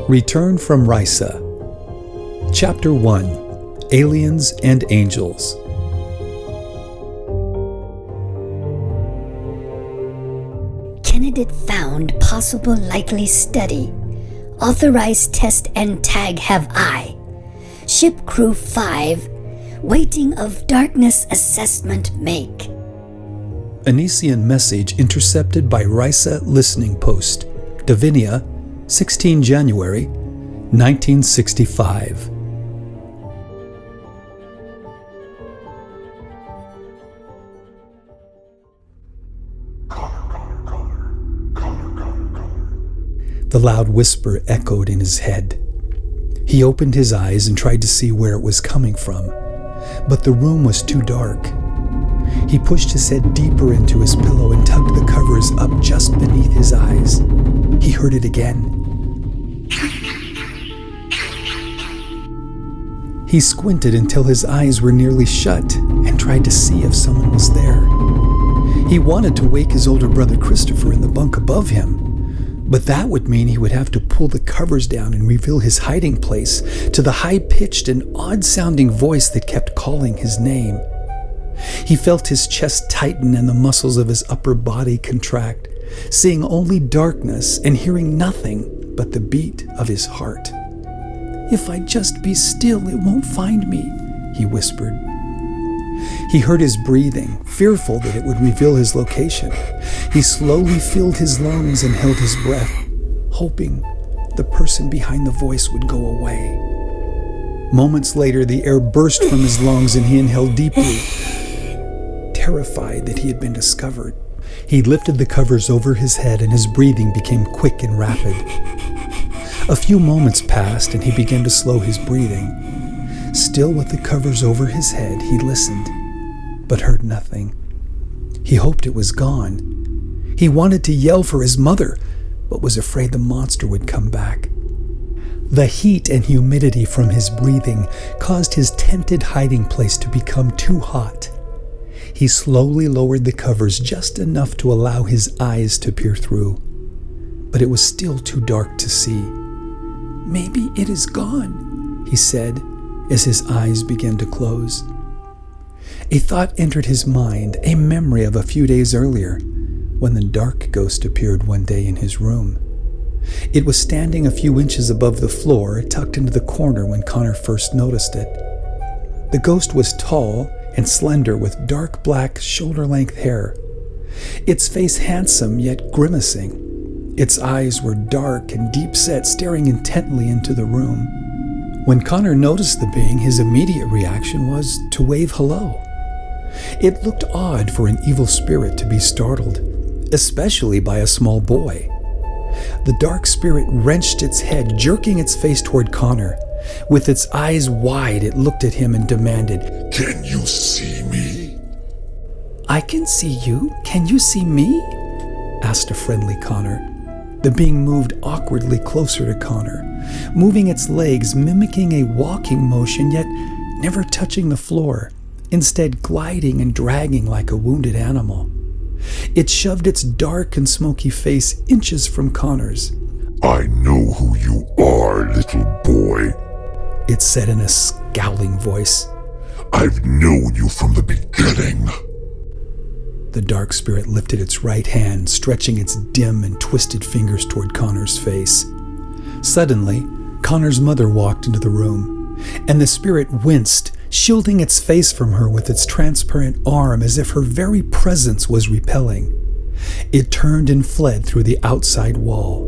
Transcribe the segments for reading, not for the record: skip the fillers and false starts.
Return from Rysa. Chapter 1. Aliens and Angels. Candidate found possible likely study. Authorized test and tag have I. Ship crew 5. Waiting of darkness assessment make. Anisian message intercepted by Rysa listening post. Davinia, 16 January, 1965. The loud whisper echoed in his head. He opened his eyes and tried to see where it was coming from, but the room was too dark. He pushed his head deeper into his pillow and tugged the covers up just beneath his eyes. He heard it again. He squinted until his eyes were nearly shut and tried to see if someone was there. He wanted to wake his older brother Christopher in the bunk above him, but that would mean he would have to pull the covers down and reveal his hiding place to the high-pitched and odd-sounding voice that kept calling his name. He felt his chest tighten and the muscles of his upper body contract, seeing only darkness and hearing nothing but the beat of his heart. "If I just be still, it won't find me," he whispered. He heard his breathing, fearful that it would reveal his location. He slowly filled his lungs and held his breath, hoping the person behind the voice would go away. Moments later, the air burst from his lungs and he inhaled deeply, terrified that he had been discovered. He lifted the covers over his head and his breathing became quick and rapid. A few moments passed and he began to slow his breathing. Still with the covers over his head, he listened, but heard nothing. He hoped it was gone. He wanted to yell for his mother, but was afraid the monster would come back. The heat and humidity from his breathing caused his tented hiding place to become too hot. He slowly lowered the covers just enough to allow his eyes to peer through, but it was still too dark to see. "Maybe it is gone," he said as his eyes began to close. A thought entered his mind, a memory of a few days earlier, when the dark ghost appeared one day in his room. It was standing a few inches above the floor, tucked into the corner when Connor first noticed it. The ghost was tall and slender with dark black shoulder-length hair. Its face handsome yet grimacing. Its eyes were dark and deep-set, staring intently into the room. When Connor noticed the being, his immediate reaction was to wave hello. It looked odd for an evil spirit to be startled, especially by a small boy. The dark spirit wrenched its head, jerking its face toward Connor. With its eyes wide, it looked at him and demanded, "Can you see me?" "I can see you. Can you see me?" asked a friendly Connor. The being moved awkwardly closer to Connor, moving its legs, mimicking a walking motion, yet never touching the floor, instead gliding and dragging like a wounded animal. It shoved its dark and smoky face inches from Connor's. "I know who you are, little boy," it said in a scowling voice. "I've known you from the beginning." The dark spirit lifted its right hand, stretching its dim and twisted fingers toward Connor's face. Suddenly, Connor's mother walked into the room, and the spirit winced, shielding its face from her with its transparent arm as if her very presence was repelling. It turned and fled through the outside wall.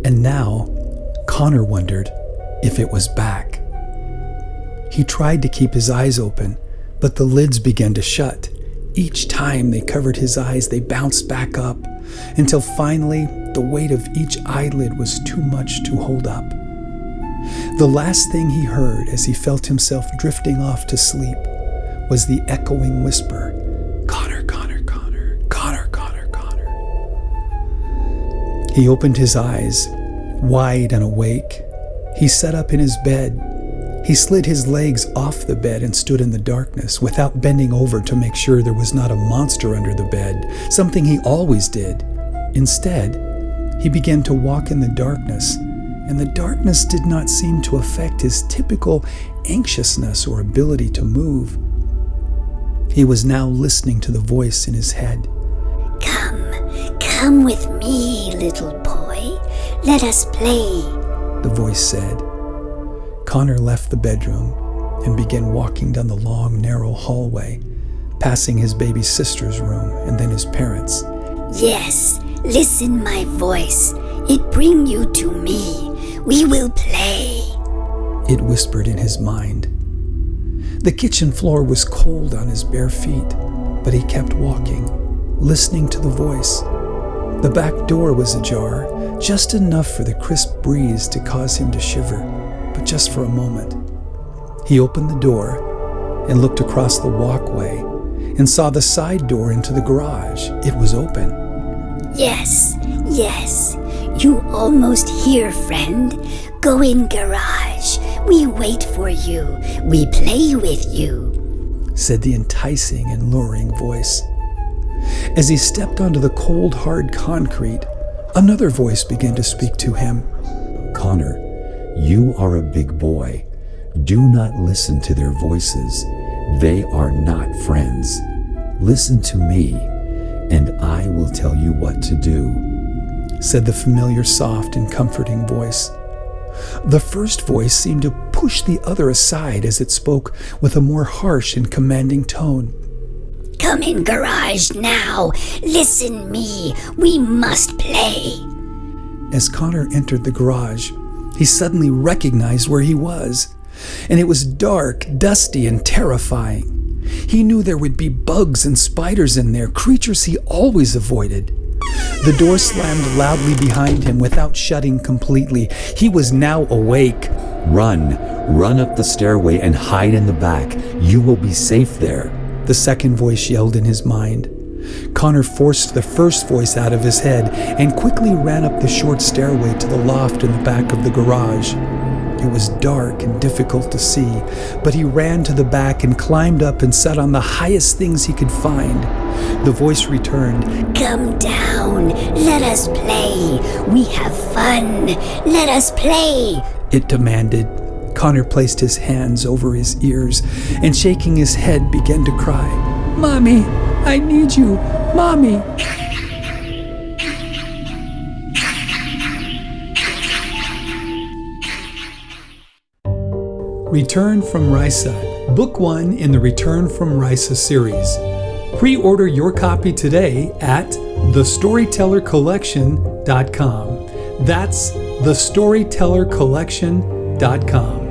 And now, Connor wondered if it was back. He tried to keep his eyes open, but the lids began to shut. Each time they covered his eyes, they bounced back up, until finally the weight of each eyelid was too much to hold up. The last thing he heard as he felt himself drifting off to sleep was the echoing whisper, "Connor, Connor, Connor, Connor, Connor, Connor." He opened his eyes, wide and awake. He sat up in his bed. He slid his legs off the bed and stood in the darkness without bending over to make sure there was not a monster under the bed, something he always did. Instead, he began to walk in the darkness and the darkness did not seem to affect his typical anxiousness or ability to move. He was now listening to the voice in his head. Come with me, little boy. Let us play, the voice said. Connor left the bedroom and began walking down the long, narrow hallway, passing his baby sister's room and then his parents'. Yes, listen my voice. It bring you to me. We will play, it whispered in his mind. The kitchen floor was cold on his bare feet, but he kept walking, listening to the voice. The back door was ajar, just enough for the crisp breeze to cause him to shiver, but just for a moment. He opened the door and looked across the walkway and saw the side door into the garage. It was open. Yes, you almost here, friend. Go in garage. We wait for you. We play with you, said the enticing and luring voice. As he stepped onto the cold, hard concrete, another voice began to speak to him. Connor, you are a big boy. Do not listen to their voices. They are not friends. Listen to me, and I will tell you what to do, said the familiar, soft, and comforting voice. The first voice seemed to push the other aside as it spoke with a more harsh and commanding tone. Come in garage now. Listen me. We must play. As Connor entered the garage, he suddenly recognized where he was, and it was dark, dusty, and terrifying. He knew there would be bugs and spiders in there, creatures he always avoided. The door slammed loudly behind him without shutting completely. He was now awake. Run up the stairway and hide in the back. You will be safe there, the second voice yelled in his mind. Connor forced the first voice out of his head and quickly ran up the short stairway to the loft in the back of the garage. It was dark and difficult to see, but he ran to the back and climbed up and sat on the highest things he could find. The voice returned. Come down. Let us play. We have fun. Let us play, it demanded. Connor placed his hands over his ears and, shaking his head, began to cry. Mommy, I need you. Mommy. Return from Rysa, Book 1 in the Return from Rysa series. Pre-order your copy today at thestorytellercollection.com. That's thestorytellercollection.com.